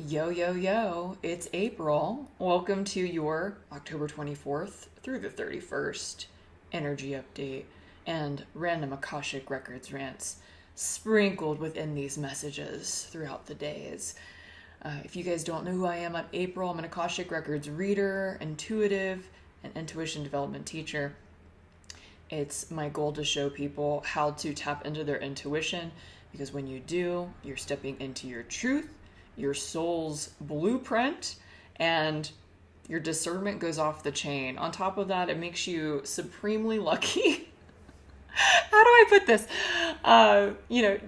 Yo, yo, yo, it's April. Welcome to your October 24th through the 31st energy update and random Akashic Records rants sprinkled within these messages throughout the days. If you guys don't know who I am, I'm April. I'm an Akashic Records reader, intuitive, and intuition development teacher. It's my goal to show people how to tap into their intuition because when you do, you're stepping into your truth, your soul's blueprint, and your discernment goes off the chain. On top of that, it makes you supremely lucky. How do I put this?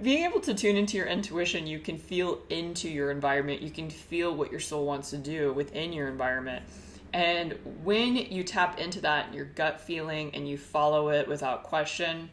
Being able to tune into your intuition, you can feel into your environment. You can feel what your soul wants to do within your environment. And when you tap into that, your gut feeling, and you follow it without question,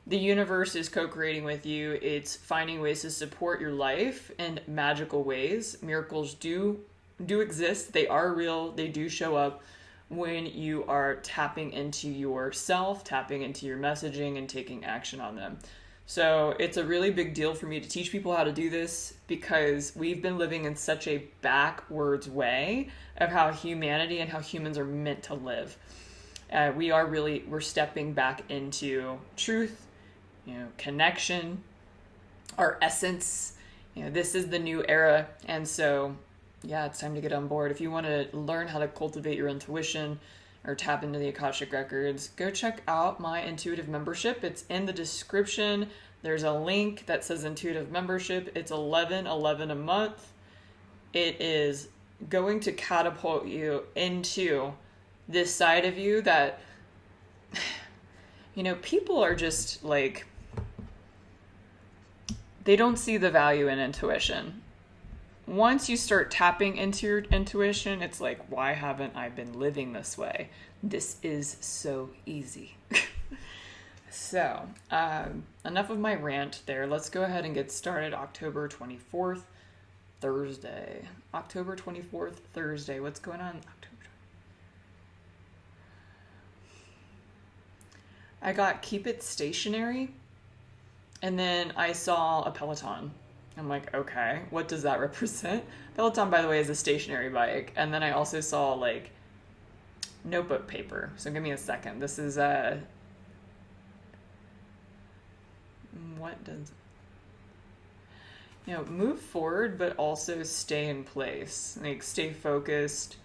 the universe is co-creating with you. It's finding ways to support your life in magical ways. Miracles do exist. They are real. They do show up when you are tapping into yourself, tapping into your messaging, and taking action on them. So it's a really big deal for me to teach people how to do this because we've been living in such a backwards way of how humanity and how humans are meant to live. We're stepping back into truth, connection, our essence. This is the new era. And so, it's time to get on board. If you want to learn how to cultivate your intuition or tap into the Akashic Records, go check out my intuitive membership. It's in the description. There's a link that says intuitive membership. It's $11.11 a month. It is going to catapult you into this side of you that, people are just like, they don't see the value in intuition. Once you start tapping into your intuition, it's like, why haven't I been living this way? This is so easy. So, enough of my rant there. Let's go ahead and get started. October 24th, Thursday. October 24th, Thursday. What's going on October? I got Keep It Stationary, and then I saw a Peloton. I'm like, okay, what does that represent? Peloton, by the way, is a stationary bike. And then I also saw notebook paper. So give me a second. This is what does, move forward, but also stay in place. Stay focused.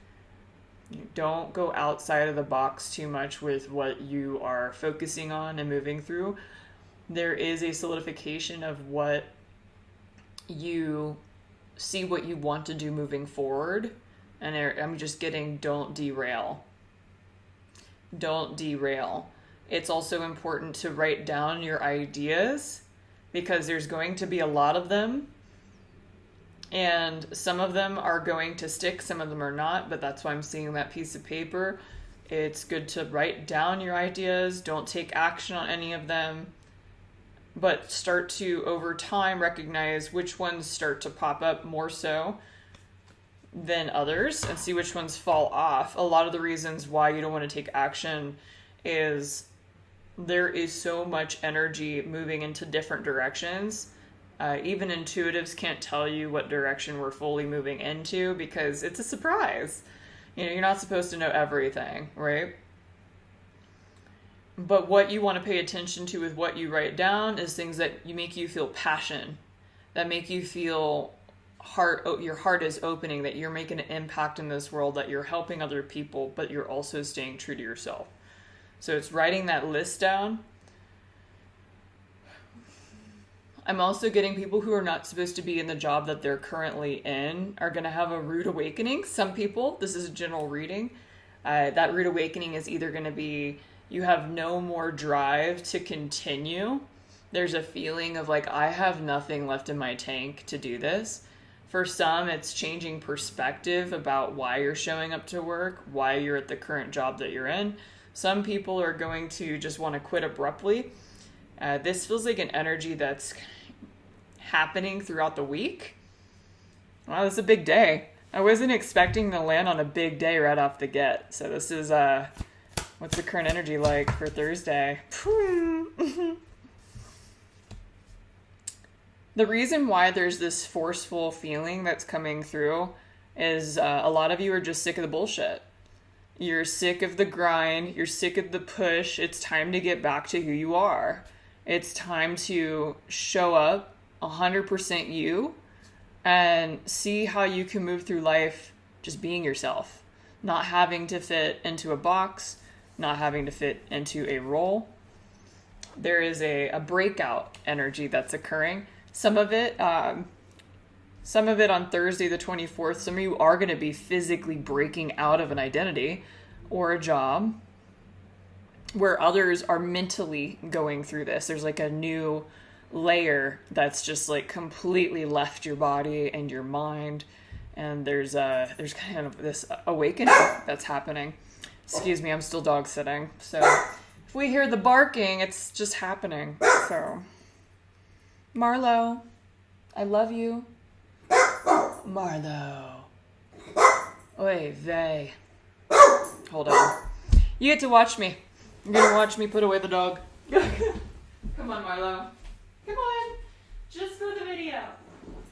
Don't go outside of the box too much with what you are focusing on and moving through. There is a solidification of what you see, what you want to do moving forward. And I'm just getting, don't derail. Don't derail. It's also important to write down your ideas because there's going to be a lot of them. And some of them are going to stick, some of them are not, but that's why I'm seeing that piece of paper. It's good to write down your ideas. Don't take action on any of them, but start to, over time, recognize which ones start to pop up more so than others and see which ones fall off. A lot of the reasons why you don't want to take action is there is so much energy moving into different directions. Even intuitives can't tell you what direction we're fully moving into because it's a surprise. You're not supposed to know everything, right? But what you want to pay attention to with what you write down is things that make you feel passion, that make you feel your heart is opening, that you're making an impact in this world, that you're helping other people, but you're also staying true to yourself. So it's writing that list down. I'm also getting people who are not supposed to be in the job that they're currently in are going to have a rude awakening. Some people, this is a general reading, that rude awakening is either going to be you have no more drive to continue. There's a feeling of I have nothing left in my tank to do this. For some, it's changing perspective about why you're showing up to work, why you're at the current job that you're in. Some people are going to just want to quit abruptly. This feels like an energy that's happening throughout the week. Wow, this is a big day. I wasn't expecting to land on a big day right off the get. So this is, what's the current energy like for Thursday? The reason why there's this forceful feeling that's coming through is a lot of you are just sick of the bullshit. You're sick of the grind. You're sick of the push. It's time to get back to who you are. It's time to show up 100% you and see how you can move through life just being yourself, not having to fit into a box, not having to fit into a role. There is a breakout energy that's occurring. Some of it on Thursday the 24th, some of you are going to be physically breaking out of an identity or a job, where others are mentally going through this. There's like a new layer that's just like completely left your body and your mind, and there's kind of this awakening that's happening. Excuse me, I'm still dog sitting, so if we hear the barking, it's just happening. So Marlo, I love you. Marlo. Oy vey. Hold on. You get to watch me. You're gonna watch me put away the dog. Come on, Marlo. Come on. Just for the video.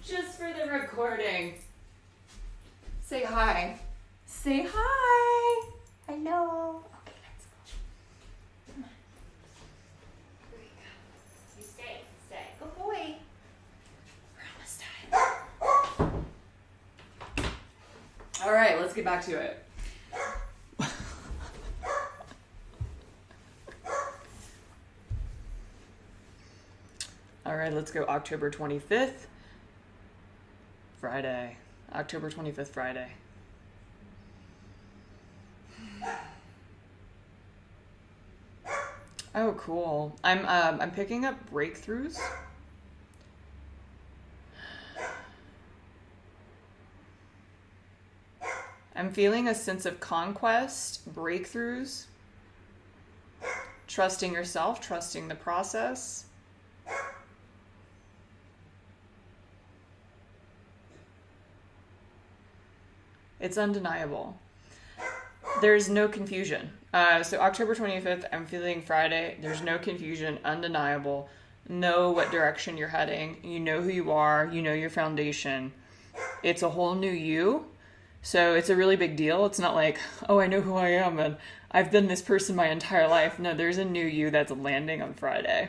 Just for the recording. Say hi. Say hi. Hello. Okay, let's go. Come on. Here we go. You stay. Good boy. We're almost done. All right, let's get back to it. All right, let's go October 25th, Friday. October 25th, Friday. Oh, cool. I'm picking up breakthroughs. I'm feeling a sense of conquest, breakthroughs, trusting yourself, trusting the process. It's undeniable. There's no confusion. So October 25th, I'm feeling Friday. There's no confusion, undeniable. Know what direction you're heading. You know who you are. You know your foundation. It's a whole new you. So it's a really big deal. It's not like, oh, I know who I am and I've been this person my entire life. No, there's a new you that's landing on Friday.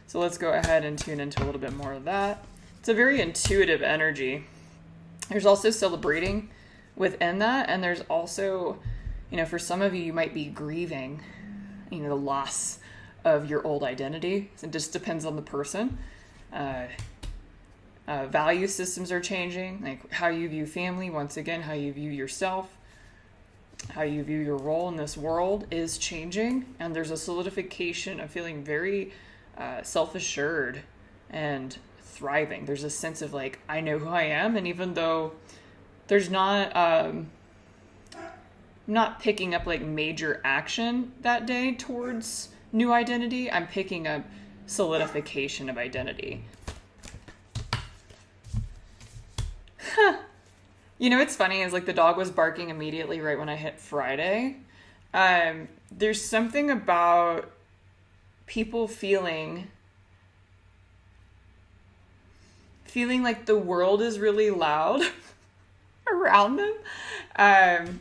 So let's go ahead and tune into a little bit more of that. It's a very intuitive energy. There's also celebrating within that, and there's also, for some of you, you might be grieving, the loss of your old identity. It just depends on the person. Value systems are changing, like how you view family, once again, how you view yourself, how you view your role in this world is changing, and there's a solidification of feeling very self-assured and thriving. There's a sense of like, I know who I am, and even though there's not picking up like major action that day towards new identity, I'm picking up solidification of identity. What's funny is like the dog was barking immediately right when I hit Friday. There's something about people feeling like the world is really loud around them.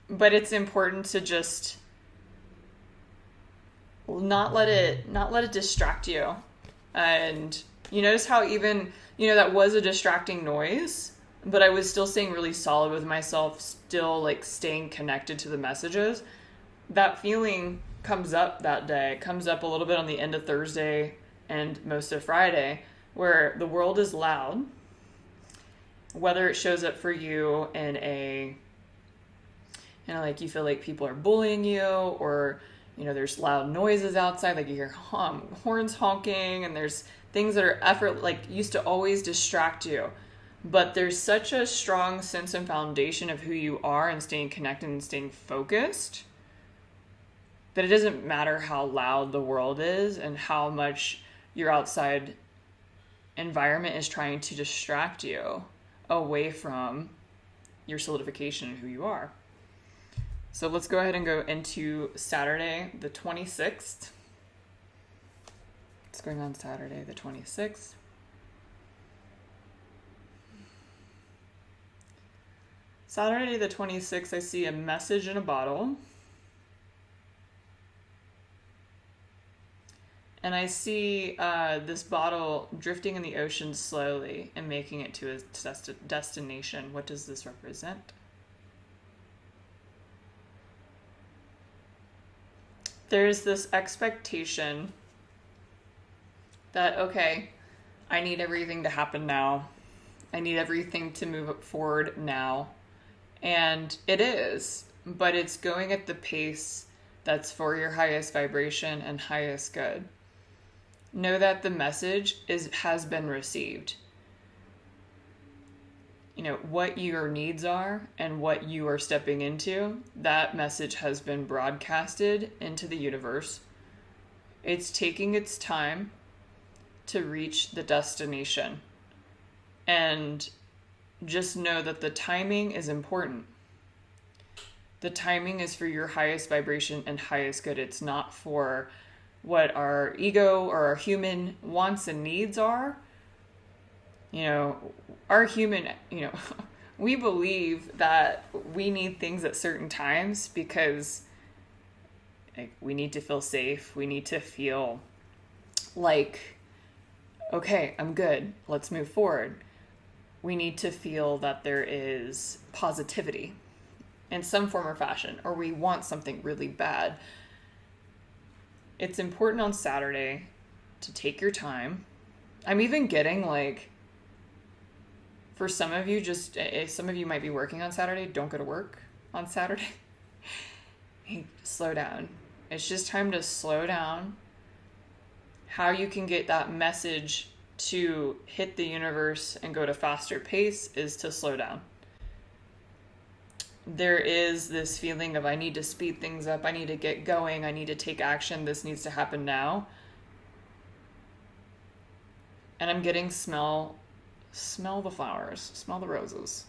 But it's important to just not let it distract you. And you notice how even, that was a distracting noise, but I was still staying really solid with myself, still like staying connected to the messages. That feeling comes up that day. It comes up a little bit on the end of Thursday and most of Friday, where the world is loud. Whether it shows up for you in a, like you feel like people are bullying you, or, there's loud noises outside, like you hear horns honking, and there's things that are used to always distract you. But there's such a strong sense and foundation of who you are and staying connected and staying focused that it doesn't matter how loud the world is and how much your outside environment is trying to distract you away from your solidification and who you are. So let's go ahead and go into Saturday, the 26th. What's going on Saturday, the 26th? Saturday the 26th, I see a message in a bottle. And I see this bottle drifting in the ocean slowly and making it to its destination. What does this represent? There's this expectation that, okay, I need everything to happen now. I need everything to move forward now. And it is, but it's going at the pace that's for your highest vibration and highest good. Know that the message has been received. You know, what your needs are and what you are stepping into, that message has been broadcasted into the universe. It's taking its time to reach the destination. And just know that the timing is important. The timing is for your highest vibration and highest good. It's not for what our ego or our human wants and needs are. You know, our human, we believe that we need things at certain times because we need to feel safe. We need to feel like, okay, I'm good. Let's move forward. We need to feel that there is positivity in some form or fashion, or we want something really bad. It's important on Saturday to take your time. I'm even getting for some of you, some of you might be working on Saturday, don't go to work on Saturday. Hey, slow down. It's just time to slow down. How you can get that message to hit the universe and go to faster pace is to slow down. There is this feeling of I need to speed things up, I need to get going, I need to take action, this needs to happen now. And I'm getting smell the flowers, smell the roses.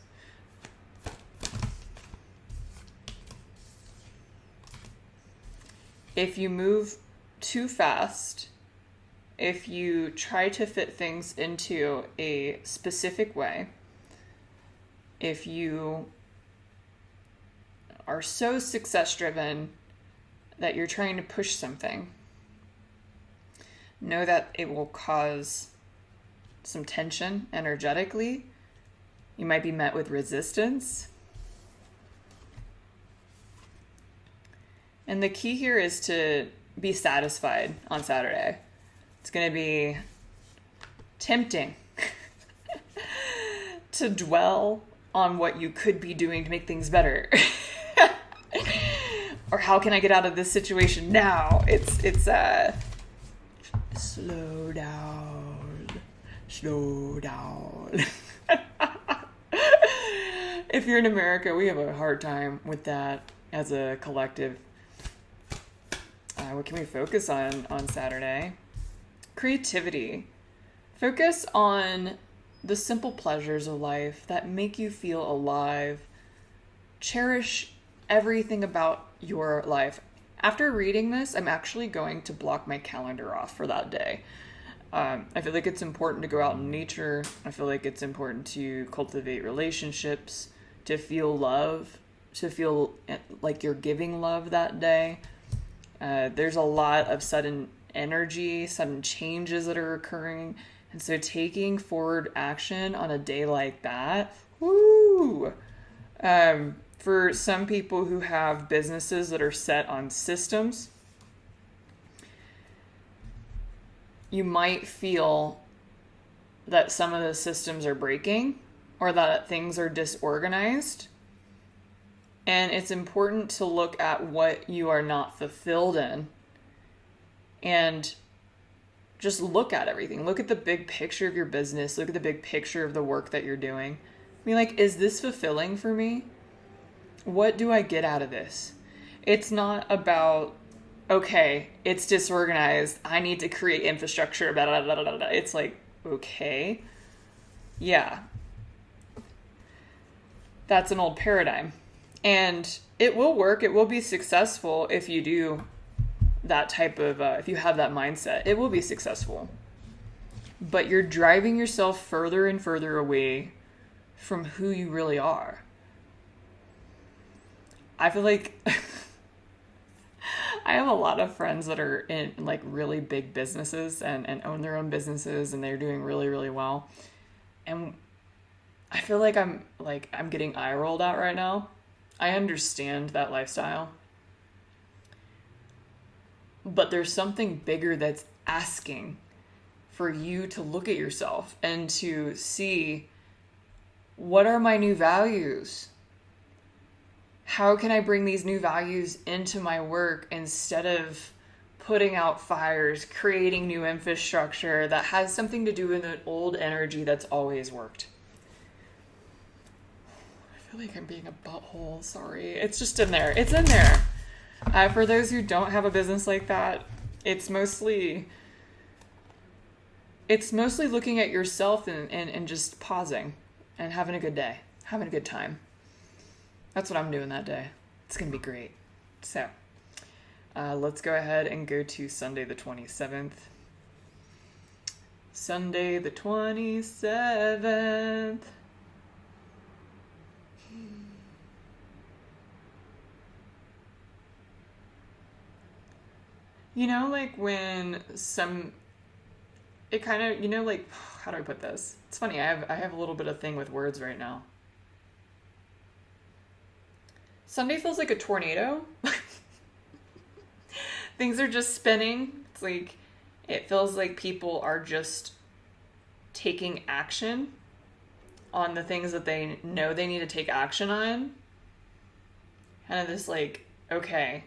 If you move too fast, if you try to fit things into a specific way, if you are so success-driven that you're trying to push something, know that it will cause some tension energetically. You might be met with resistance. And the key here is to be satisfied on Saturday. It's going to be tempting to dwell on what you could be doing to make things better. Or how can I get out of this situation now? It's slow down. If you're in America, we have a hard time with that as a collective. What can we focus on Saturday? Creativity. Focus on the simple pleasures of life that make you feel alive. Cherish everything about your life. After reading this, I'm actually going to block my calendar off for that day. I feel like it's important to go out in nature. I feel like it's important to cultivate relationships, to feel love, to feel like you're giving love that day. There's a lot of sudden energy, sudden changes that are occurring. And so taking forward action on a day like that, woo! For some people who have businesses that are set on systems, you might feel that some of the systems are breaking or that things are disorganized. And it's important to look at what you are not fulfilled in and just look at everything. Look at the big picture of your business. Look at the big picture of the work that you're doing. I mean, is this fulfilling for me? What do I get out of this? It's not about, okay, it's disorganized. I need to create infrastructure. Blah, blah, blah, blah, blah. It's okay. Yeah. That's an old paradigm. And it will work. It will be successful if you do that type of, if you have that mindset. It will be successful. But you're driving yourself further and further away from who you really are. I feel like I have a lot of friends that are in like really big businesses and own their own businesses and they're doing really, really well. And I feel like I'm getting eye rolled at right now. I understand that lifestyle, but there's something bigger that's asking for you to look at yourself and to see, what are my new values? How can I bring these new values into my work instead of putting out fires, creating new infrastructure that has something to do with an old energy that's always worked? I feel like I'm being a butthole. Sorry. It's just in there. It's in there. For those who don't have a business like that, it's mostly looking at yourself and just pausing and having a good day, having a good time. That's what I'm doing that day. It's going to be great. So let's go ahead and go to Sunday the 27th. Sunday the 27th. You know, like when it kind of, like, how do I put this? It's funny, I have a little bit of thing with words right now. Sunday feels like a tornado. Things are just spinning. It's like, it feels like people are just taking action on the things that they know they need to take action on. Kind of this like, okay,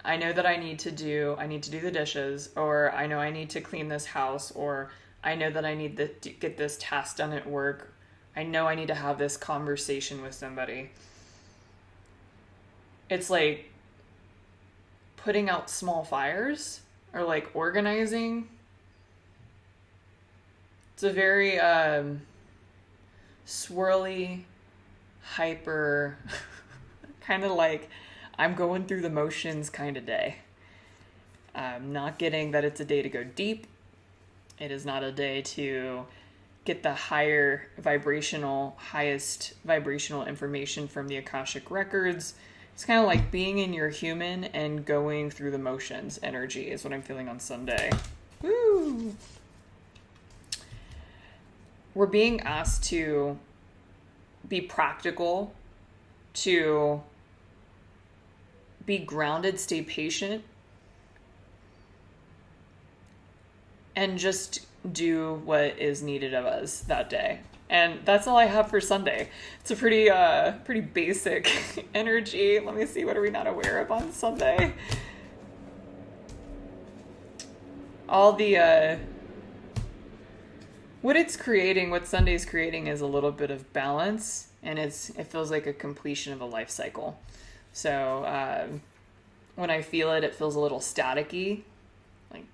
I know that I need to do the dishes, or I know I need to clean this house, or I know that I need to get this task done at work. I know I need to have this conversation with somebody. It's like putting out small fires or like organizing. It's a very swirly, hyper, kind of like I'm going through the motions kind of day. I'm not getting that it's a day to go deep. It is not a day to get the highest vibrational information from the Akashic records. It's kind of like being in your human and going through the motions energy is what I'm feeling on Sunday. Woo! We're being asked to be practical, to be grounded, stay patient, and just do what is needed of us that day. And that's all I have for Sunday. It's a pretty basic energy. Let me see, what are we not aware of on Sunday? All the what Sunday's creating is a little bit of balance, and it feels like a completion of a life cycle. So when I feel it, it feels a little staticky, like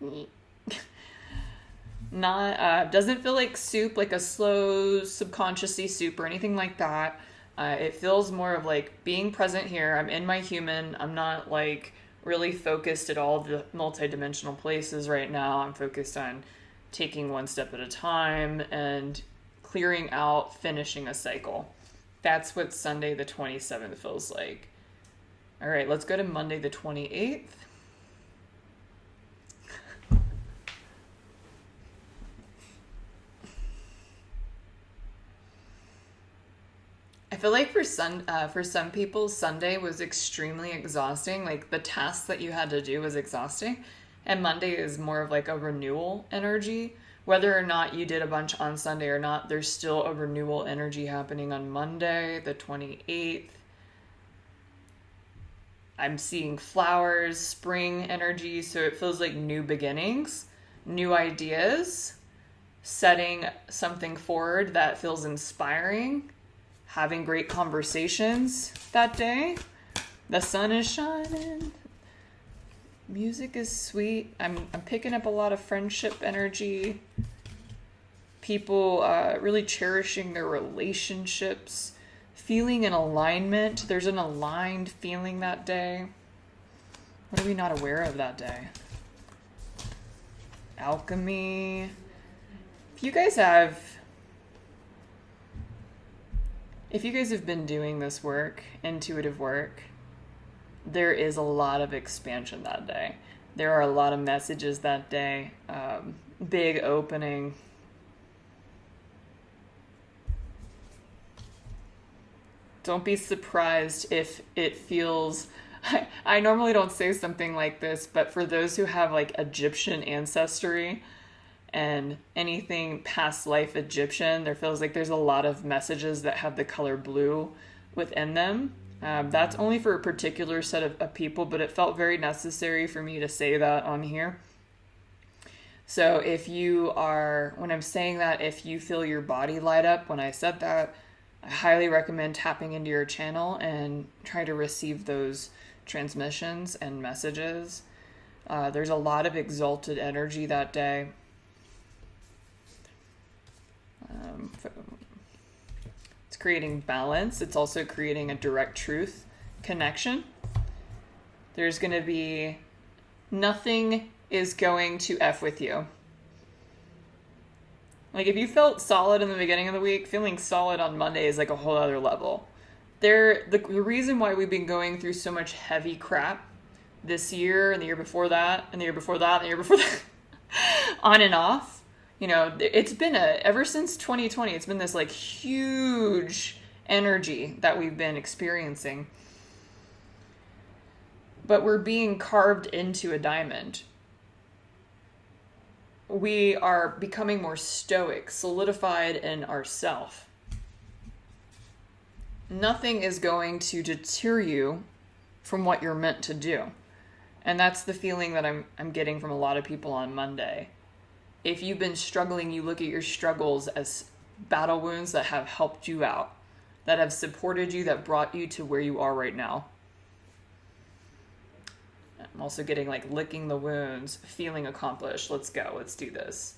not doesn't feel like soup, like a slow subconsciously soup or anything like that. It feels more of like being present here. I'm in my human. I'm not like really focused at all the multidimensional places right now. I'm focused on taking one step at a time and clearing out, finishing a cycle. That's what Sunday the 27th feels like. All right, let's go to Monday the 28th. I feel like for some people, Sunday was extremely exhausting. Like the tasks that you had to do was exhausting. And Monday is more of like a renewal energy. Whether or not you did a bunch on Sunday or not, there's still a renewal energy happening on Monday, the 28th. I'm seeing flowers, spring energy, so it feels like new beginnings, new ideas, setting something forward that feels inspiring, having great conversations that day. The sun is shining. Music is sweet. I'm picking up a lot of friendship energy. People really cherishing their relationships. Feeling in alignment. There's an aligned feeling that day. What are we not aware of that day? Alchemy. If you guys have been doing this work, intuitive work, there is a lot of expansion that day. There are a lot of messages that day. Big opening. Don't be surprised if it feels... I normally don't say something like this, but for those who have like Egyptian ancestry and anything past life Egyptian, there feels like there's a lot of messages that have the color blue within them. That's only for a particular set of people, but it felt very necessary for me to say that on here. So if you are, when I'm saying that, if you feel your body light up when I said that, I highly recommend tapping into your channel and try to receive those transmissions and messages. There's a lot of exalted energy that day. It's creating balance. It's also creating a direct truth connection. There's going to be... nothing is going to F with you. Like, if you felt solid in the beginning of the week, feeling solid on Monday is like a whole other level. The reason why we've been going through so much heavy crap this year and the year before that and the year before that and the year before that, on and off, you know, it's been ever since 2020, it's been this like huge energy that we've been experiencing. But we're being carved into a diamond. We are becoming more stoic, solidified in ourself. Nothing is going to deter you from what you're meant to do. And that's the feeling that I'm getting from a lot of people on Monday. If you've been struggling, you look at your struggles as battle wounds that have helped you out, that have supported you, that brought you to where you are right now. I'm also getting like licking the wounds, feeling accomplished. Let's go. Let's do this.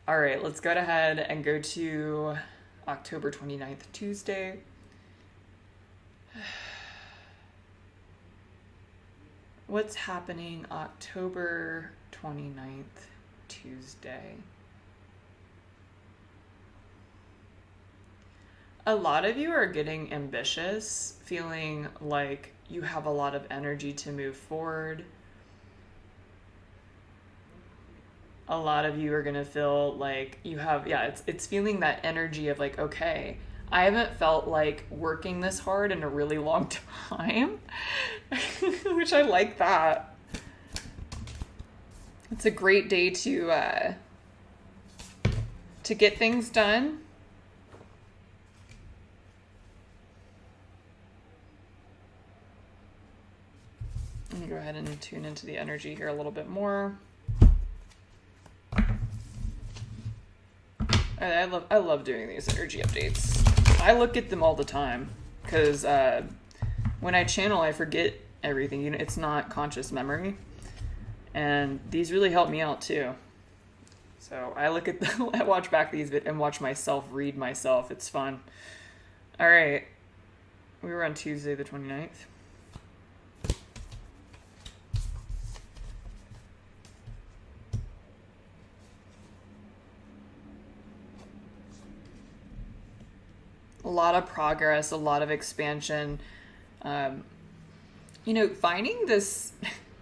All right, let's go ahead and go to October 29th, Tuesday. What's happening October 29th, Tuesday? A lot of you are getting ambitious, feeling like you have a lot of energy to move forward. A lot of you are going to feel like you have, it's feeling that energy of like, okay, I haven't felt like working this hard in a really long time, which I like that. It's a great day to get things done. Let me go ahead and tune into the energy here a little bit more. I love doing these energy updates. I look at them all the time because when I channel, I forget everything. You know, it's not conscious memory, and these really help me out too. So I look at I watch back these and watch myself read myself. It's fun. All right, we were on Tuesday the 29th. A lot of progress, a lot of expansion. Finding this,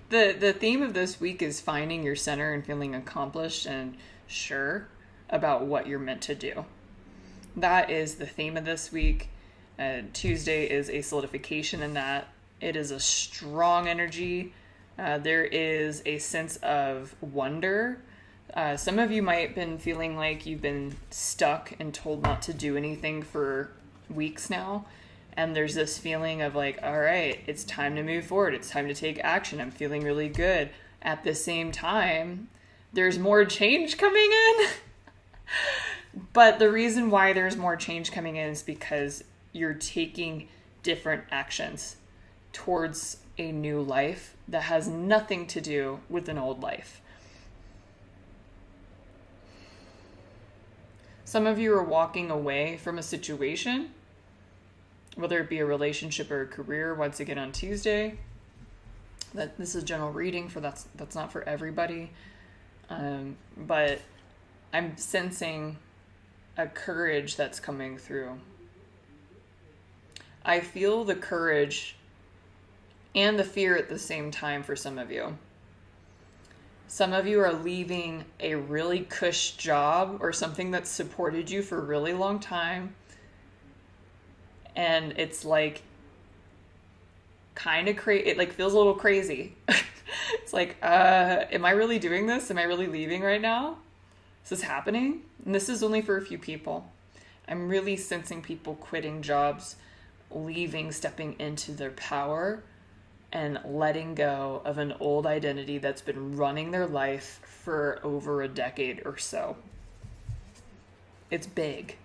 the theme of this week is finding your center and feeling accomplished and sure about what you're meant to do. That is the theme of this week. Tuesday is a solidification in that. It is a strong energy. There is a sense of wonder. Some of you might have been feeling like you've been stuck and told not to do anything for weeks now. And there's this feeling of like, all right, it's time to move forward. It's time to take action. I'm feeling really good. At the same time, there's more change coming in. But the reason why there's more change coming in is because you're taking different actions towards a new life that has nothing to do with an old life. Some of you are walking away from a situation, whether it be a relationship or a career, once again on Tuesday. This is a general reading for that's not for everybody. But I'm sensing a courage that's coming through. I feel the courage and the fear at the same time for some of you. Some of you are leaving a really cush job or something that's supported you for a really long time. And it's like kind of crazy. It like feels a little crazy. It's like, am I really doing this? Am I really leaving right now? Is this happening? And this is only for a few people. I'm really sensing people quitting jobs, leaving, stepping into their power, and letting go of an old identity that's been running their life for over a decade or so. It's big.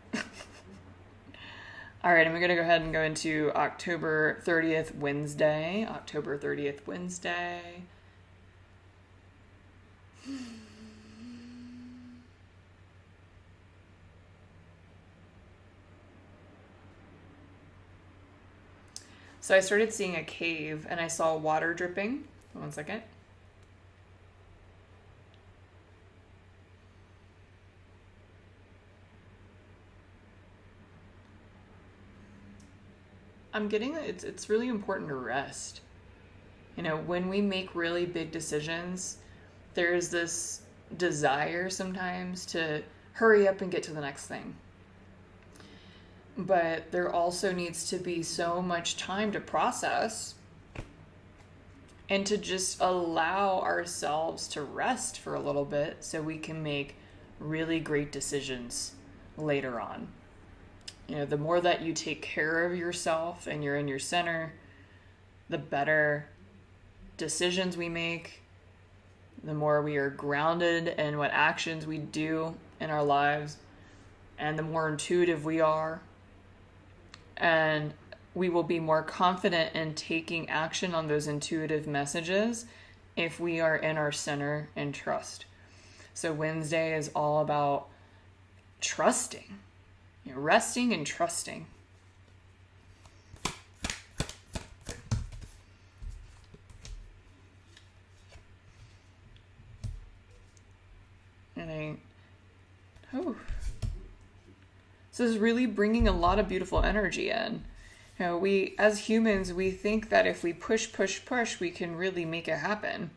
All right, I'm going to go ahead and go into October 30th, Wednesday. October 30th, Wednesday. So I started seeing a cave and I saw water dripping. One second. I'm getting that it's really important to rest. You know, when we make really big decisions, there's this desire sometimes to hurry up and get to the next thing. But there also needs to be so much time to process and to just allow ourselves to rest for a little bit so we can make really great decisions later on. You know, the more that you take care of yourself and you're in your center, the better decisions we make, the more we are grounded in what actions we do in our lives, and the more intuitive we are. And we will be more confident in taking action on those intuitive messages if we are in our center and trust. So Wednesday is all about trusting, you know, resting and trusting. So this is really bringing a lot of beautiful energy in. You know, we, as humans, we think that if we push, we can really make it happen.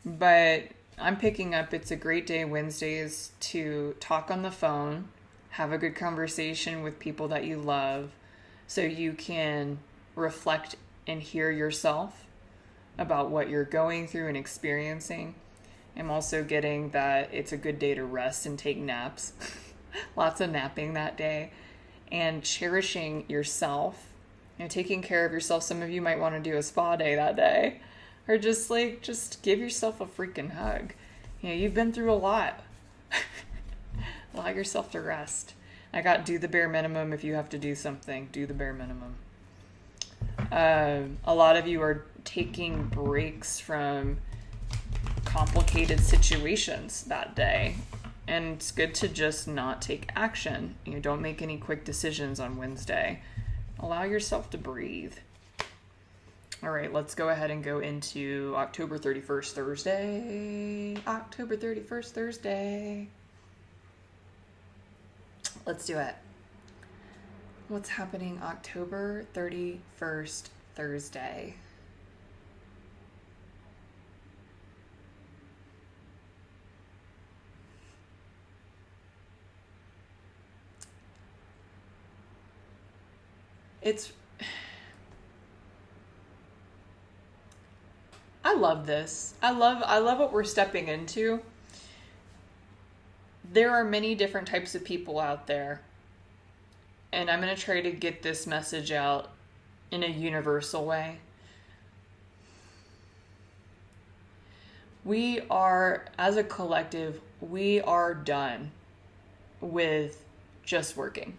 But I'm picking up it's a great day Wednesdays to talk on the phone, have a good conversation with people that you love, so you can reflect and hear yourself about what you're going through and experiencing. I'm also getting that it's a good day to rest and take naps. Lots of napping that day. And cherishing yourself. You know, taking care of yourself. Some of you might want to do a spa day that day. Or just give yourself a freaking hug. You know, you've been through a lot. Allow yourself to rest. I got do the bare minimum. If you have to do something, do the bare minimum. A lot of you are taking breaks from complicated situations that day, and it's good to just not take action. You know, don't make any quick decisions on Wednesday. Allow yourself to breathe. All right, let's go ahead and go into October 31st, Thursday. October 31st, Thursday. Let's do it. What's happening October 31st, Thursday? I love this. I love what we're stepping into. There are many different types of people out there. And I'm going to try to get this message out in a universal way. We are, as a collective, we are done with just working.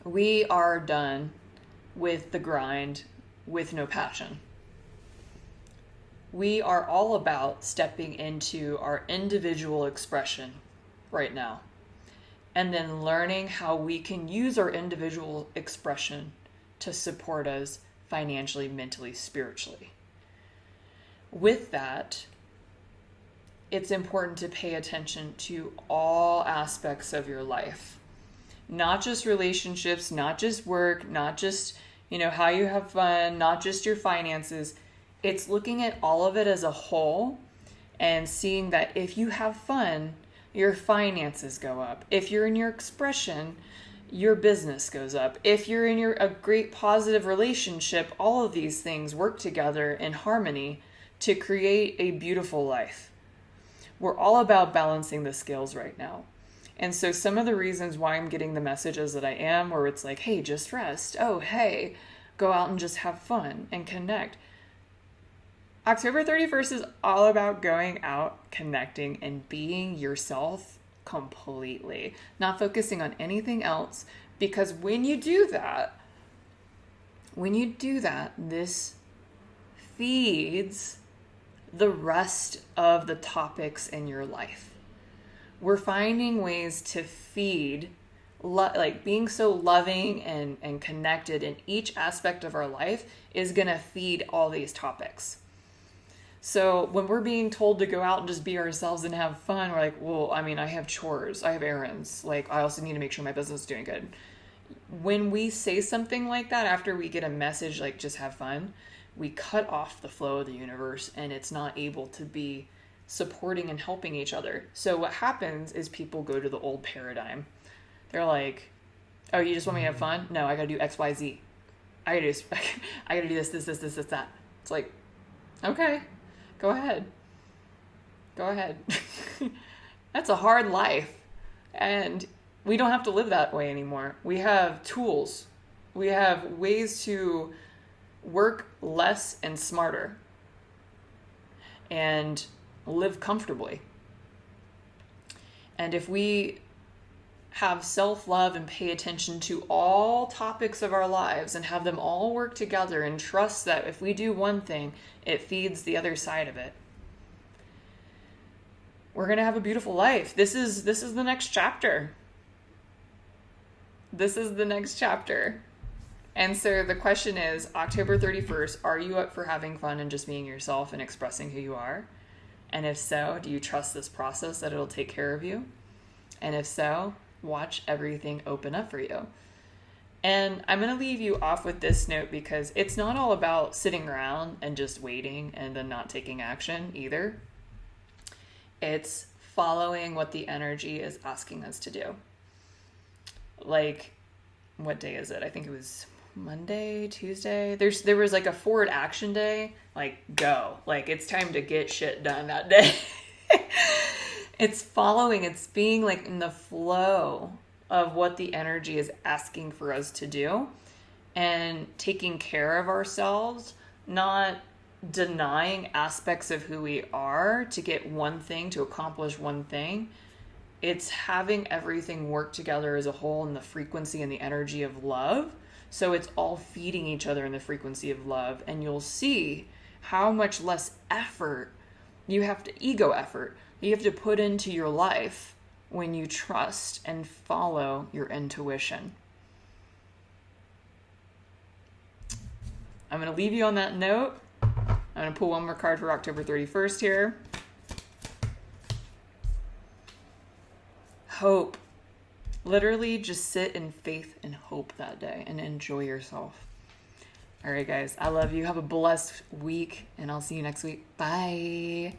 We are done with the grind with no passion. We are all about stepping into our individual expression right now, and then learning how we can use our individual expression to support us financially, mentally, spiritually. With that, it's important to pay attention to all aspects of your life. Not just relationships, not just work, not just, How you have fun, not just your finances. It's looking at all of it as a whole and seeing that if you have fun, your finances go up. If you're in your expression, your business goes up. If you're in a great positive relationship, all of these things work together in harmony to create a beautiful life. We're all about balancing the scales right now. And so some of the reasons why I'm getting the messages that I am, where it's like, hey, just rest. Oh, hey, go out and just have fun and connect. October 31st is all about going out, connecting, and being yourself completely, not focusing on anything else. Because when you do that, this feeds the rest of the topics in your life. We're finding ways to feed, like being so loving and connected in each aspect of our life is going to feed all these topics. So when we're being told to go out and just be ourselves and have fun, we're like, well, I mean, I have chores, I have errands. Like, I also need to make sure my business is doing good. When we say something like that, after we get a message like just have fun, we cut off the flow of the universe and it's not able to be supporting and helping each other. So what happens is people go to the old paradigm. They're like, oh, you just want me to have fun? No, I gotta do X, Y, Z. I gotta do this, that. It's like, okay, go ahead. That's a hard life. And we don't have to live that way anymore. We have tools. We have ways to work less and smarter and live comfortably. And if we have self-love and pay attention to all topics of our lives and have them all work together and trust that if we do one thing, it feeds the other side of it, we're going to have a beautiful life. This is the next chapter. This is the next chapter. And so the question is, October 31st, are you up for having fun and just being yourself and expressing who you are? And if so, do you trust this process that it'll take care of you? And if so, watch everything open up for you. And I'm going to leave you off with this note because it's not all about sitting around and just waiting and then not taking action either. It's following what the energy is asking us to do. Like, what day is it? I think it was Monday, Tuesday. There was like a forward action day, like go. Like it's time to get shit done that day. It's following, it's being like in the flow of what the energy is asking for us to do and taking care of ourselves, not denying aspects of who we are to get one thing, to accomplish one thing. It's having everything work together as a whole in the frequency and the energy of love. So it's all feeding each other in the frequency of love. And you'll see how much less effort you have to put into your life when you trust and follow your intuition. I'm going to leave you on that note. I'm going to pull one more card for October 31st here. Hope. Literally just sit in faith and hope that day and enjoy yourself. All right, guys. I love you. Have a blessed week, and I'll see you next week. Bye.